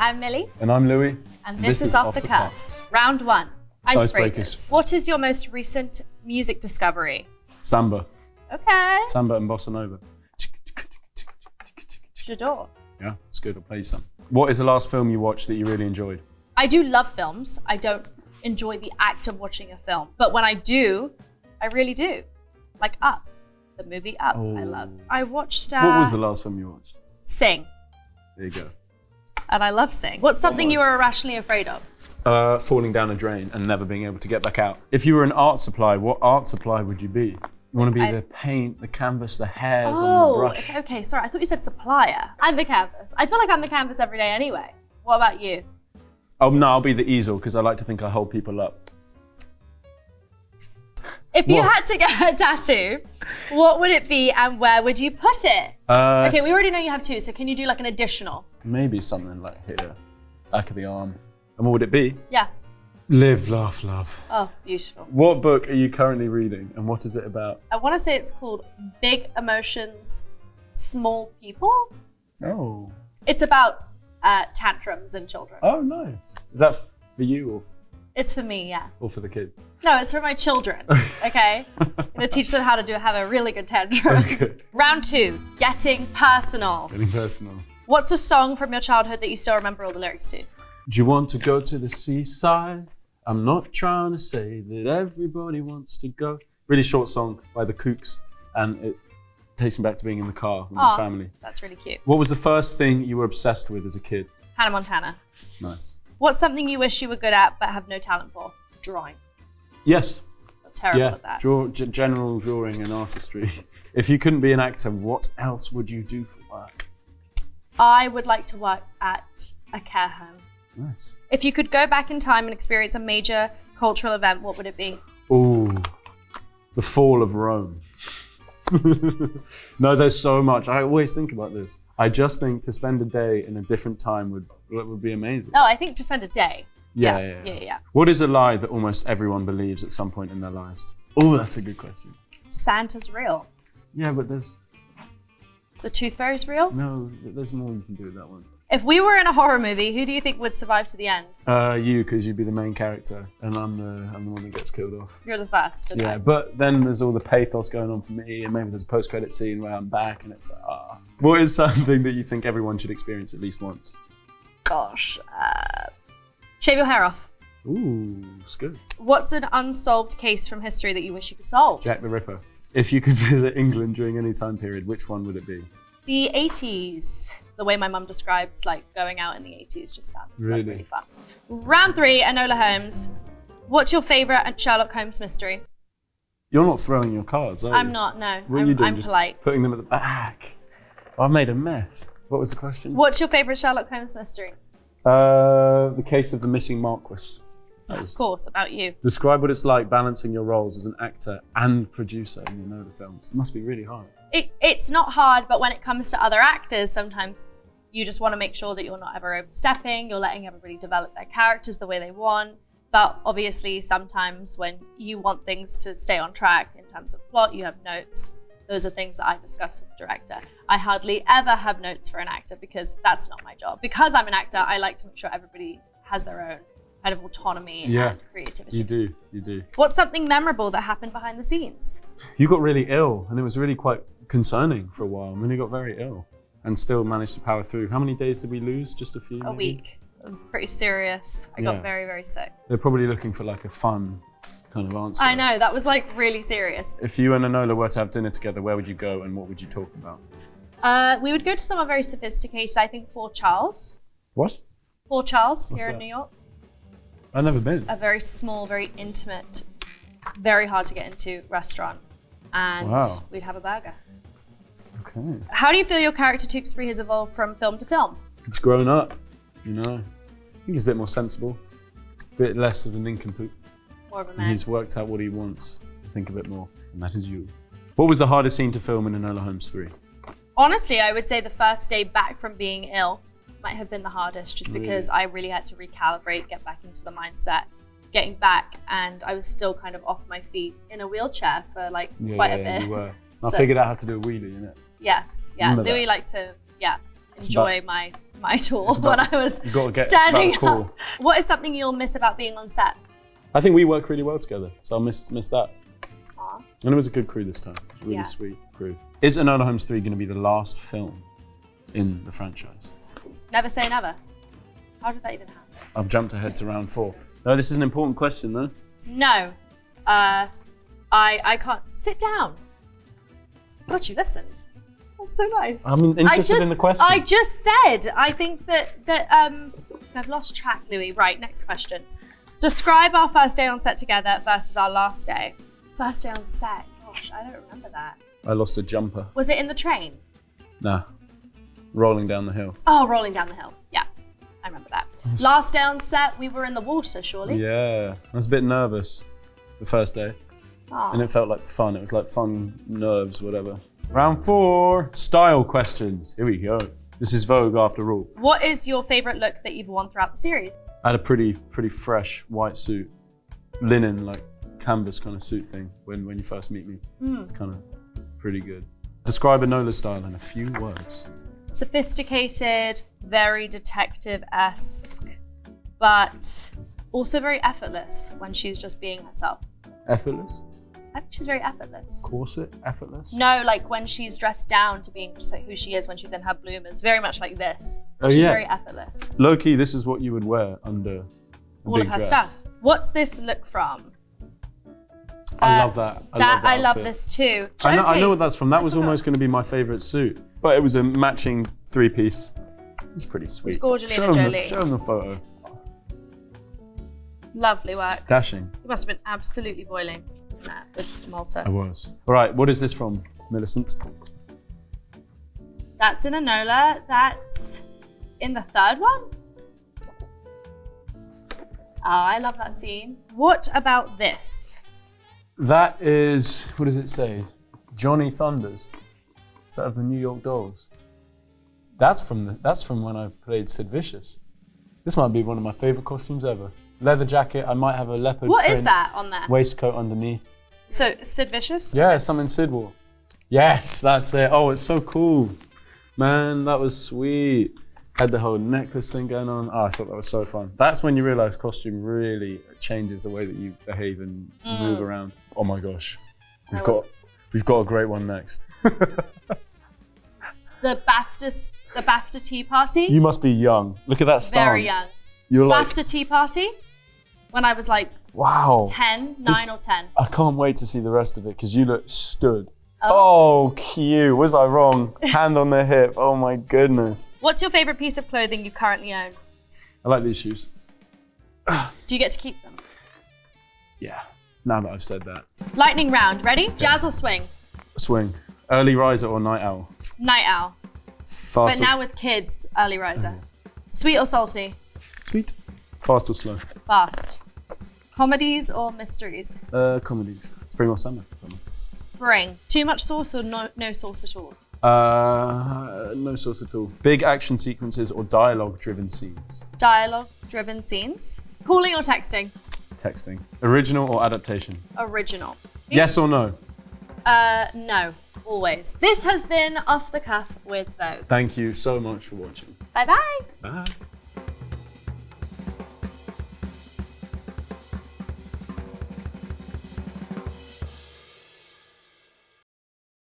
I'm Millie. And I'm Louis. And this is Off the Cuff. Round 1. Icebreakers. What is your most recent music discovery? Samba. Okay. Samba and bossa nova. J'adore. Yeah, it's good. I'll play you some. What is the last film you watched that you really enjoyed? I do love films. I don't enjoy the act of watching a film. But when I do, I really do. Like Up. The movie Up, I love. I watched... what was the last film you watched? Sing. There you go. And I love Sing. What's something you were irrationally afraid of? Falling down a drain and never being able to get back out. If you were an art supply, what art supply would you be? You want to be the paint, the canvas, the hairs on the brush. Okay, sorry. I thought you said supplier. I'm the canvas. I feel like I'm the canvas every day anyway. What about you? Oh no, I'll be the easel because I like to think I hold people up. If you had to get a tattoo, what would it be and where would you put it? Okay, we already know you have 2, so can you do like an additional? Maybe something like here, back of the arm. And what would it be? Yeah. Live, laugh, love. Oh, beautiful. What book are you currently reading and what is it about? I want to say it's called Big Emotions, Small People. Oh. It's about tantrums in children. Oh, nice. Is that for you or? It's for me, yeah. Or for the kid? No, it's for my children, okay? I'm going to teach them how to have a really good tantrum. Okay. Round 2, getting personal. Getting personal. What's a song from your childhood that you still remember all the lyrics to? Do you want to go to the seaside? I'm not trying to say that everybody wants to go. Really short song by the Kooks, and it takes me back to being in the car with my family. That's really cute. What was the first thing you were obsessed with as a kid? Hannah Montana. Nice. What's something you wish you were good at but have no talent for? Drawing. Yes. I'm terrible at that. General drawing and artistry. If you couldn't be an actor, what else would you do for work? I would like to work at a care home. Nice. If you could go back in time and experience a major cultural event, what would it be? Ooh, the fall of Rome. No, there's so much. I always think about this. I just think to spend a day in a different time would be amazing. No, I think to spend a day. Yeah. What is a lie that almost everyone believes at some point in their lives? Oh, that's a good question. Santa's real. Yeah, but there's... The Tooth Fairy's real? No, there's more you can do with that one. If we were in a horror movie, who do you think would survive to the end? You, because you'd be the main character, and I'm the one that gets killed off. You're the first. Okay. Yeah, but then there's all the pathos going on for me, and maybe there's a post-credit scene where I'm back, and it's like, What is something that you think everyone should experience at least once? Gosh, shave your hair off. Ooh, it's good. What's an unsolved case from history that you wish you could solve? Jack the Ripper. If you could visit England during any time period, which one would it be? The 80s. The way my mum describes like going out in the 80s just sounded really fun. Round 3, Enola Holmes. What's your favourite Sherlock Holmes mystery? You're not throwing your cards, are you? I'm not, no. What are you doing? I'm just polite. Putting them at the back. I've made a mess. What was the question? What's your favourite Sherlock Holmes mystery? The case of the missing Marquis. Of course, about you. Describe what it's like balancing your roles as an actor and producer in the Enola films. It must be really hard. It's not hard, but when it comes to other actors, sometimes you just want to make sure that you're not ever overstepping, you're letting everybody develop their characters the way they want. But obviously, sometimes when you want things to stay on track in terms of plot, you have notes. Those are things that I discuss with the director. I hardly ever have notes for an actor because that's not my job. Because I'm an actor, I like to make sure everybody has their own kind of autonomy and creativity. You do. What's something memorable that happened behind the scenes? You got really ill, and it was really quite concerning for a while. I mean, you got very ill and still managed to power through. How many days did we lose? Just a few? A week. It was pretty serious. I got very, very sick. They're probably looking for like a fun kind of answer. I know, that was like really serious. If you and Enola were to have dinner together, where would you go and what would you talk about? We would go to somewhere very sophisticated, I think Fort Charles. What? Fort Charles, What's here that? in New York. I've never been. A very small, very intimate, very hard to get into restaurant. And we'd have a burger. Okay. How do you feel your character Tewksbury has evolved from film to film? It's grown up, you know. I think he's a bit more sensible, a bit less of an nincompoop. More of a man. And he's worked out what he wants. I think a bit more, and that is you. What was the hardest scene to film in Enola Holmes 3? Honestly, I would say the first day back from being ill might have been the hardest, just because I really had to recalibrate, get back into the mindset, getting back, and I was still kind of off my feet in a wheelchair for like quite a bit. You were. I figured out how to do a wheelie, innit? Yes, yeah. Louis liked to, enjoy my my tour when I was You gotta get standing it's about the up. What is something you'll miss about being on set? I think we work really well together, so I'll miss that. Aww. And it was a good crew this time. Really sweet crew. Is Enola Holmes 3 going to be the last film in the franchise? Never say never. How did that even happen? I've jumped ahead to round 4. No, this is an important question though. No. I can't. Sit down. God, you listened. That's so nice. I'm interested in the question. I just said, I think that I've lost track, Louis. Right, next question. Describe our first day on set together versus our last day. First day on set. Gosh, I don't remember that. I lost a jumper. Was it in the train? Nah. Rolling down the hill. Oh, rolling down the hill. Yeah, I remember that. Last day on set, we were in the water, surely? Yeah. I was a bit nervous the first day. Oh. And it felt like fun. It was like fun nerves, whatever. Round 4. Style questions. Here we go. This is Vogue after all. What is your favorite look that you've worn throughout the series? I had a pretty fresh white suit. Linen, like canvas kind of suit thing when you first meet me. It's kind of pretty good. Describe Enola's style in a few words. Sophisticated, very detective-esque, but also very effortless when she's just being herself. Effortless? I think she's very effortless. Corset? Effortless? No, like when she's dressed down to being just like who she is when she's in her bloomers. Very much like this. Oh, She's yeah. very effortless. Low-key, this is what you would wear under a All big of her dress. stuff. What's this look from? I love that. I love outfit. this too. I know what that's from. That was almost going to be my favourite suit. But it was a matching 3-piece. It was pretty sweet. It's Gorgelina Jolie. Show them the photo. Lovely work. Dashing. You must have been absolutely boiling in that with Malta. I was. All right, what is this from, Millicent? That's in Enola. That's in the third one. Oh, I love that scene. What about this? That is, what does it say? Johnny Thunders. Is that of the New York Dolls? That's from when I played Sid Vicious. This might be one of my favourite costumes ever. Leather jacket, I might have a leopard What print is that on there? waistcoat underneath. So, Sid Vicious? Yeah, something Sid wore. Yes, that's it. Oh, it's so cool. Man, that was sweet. Had the whole necklace thing going on. Oh, I thought that was so fun. That's when you realise costume really changes the way that you behave and move around. Oh my gosh. We've got a great one next. The BAFTA tea party? You must be young. Look at that stance. Very young. You're like, BAFTA tea party? When I was like wow. 9 or 10. I can't wait to see the rest of it because you look stood. Oh, cute. Was I wrong? Hand on the hip. Oh my goodness. What's your favourite piece of clothing you currently own? I like these shoes. Do you get to keep them? Yeah, now that I've said that. Lightning round. Ready? Jazz or swing? Swing. Early riser or night owl? Night owl. Fast But now with kids, early riser. Sweet or salty? Sweet. Fast or slow? Fast. Comedies or mysteries? Comedies. Spring or summer? Spring. Too much sauce or no sauce at all? No sauce at all. Big action sequences or dialogue-driven scenes? Dialogue-driven scenes. Calling or texting? Texting. Original or adaptation? Original. Yes or no? No. Always. This has been Off the Cuff with Vogue. Thank you so much for watching. Bye-bye. Bye.